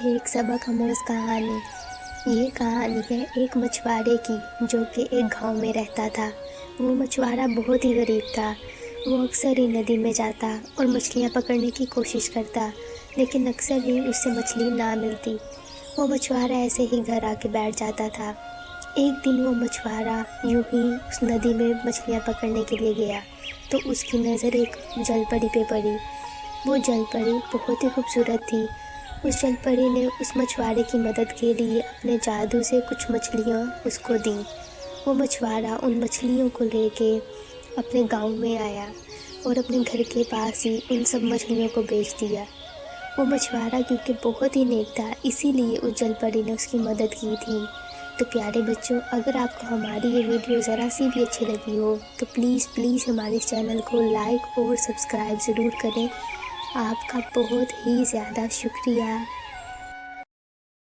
ایک سبق آموز کہانی۔ یہ کہانی ہے ایک مچھوارے کی جو کہ ایک گاؤں میں رہتا تھا۔ وہ مچھوارا بہت ہی غریب تھا۔ وہ اکثر ہی ندی میں جاتا اور مچھلیاں پکڑنے کی کوشش کرتا، لیکن اکثر ہی اس سے مچھلی نہ ملتی۔ وہ مچھوارا ایسے ہی گھر آ کے بیٹھ جاتا تھا۔ ایک دن وہ مچھوارا یوں ہی اس ندی میں مچھلیاں پکڑنے کے لیے گیا تو اس کی نظر ایک جل پری پہ پڑی۔ وہ جل پری بہت ہی خوبصورت تھی۔ اس جل پری نے اس مچھوارے کی مدد کے لیے اپنے جادو سے کچھ مچھلیاں اس کو دیں۔ وہ مچھوارا ان مچھلیوں کو لے کے اپنے گاؤں میں آیا اور اپنے گھر کے پاس ہی ان سب مچھلیوں کو بیچ دیا۔ وہ مچھوارا کیونکہ بہت ہی نیک تھا، اسی لیے اس جل پری نے اس کی مدد کی تھی۔ تو پیارے بچوں، اگر آپ کو ہماری یہ ویڈیو ذرا سی بھی اچھی لگی ہو تو پلیز ہمارے اس چینل کو لائک اور سبسکرائب ضرور کریں۔ آپ کا بہت ہی زیادہ شکریہ۔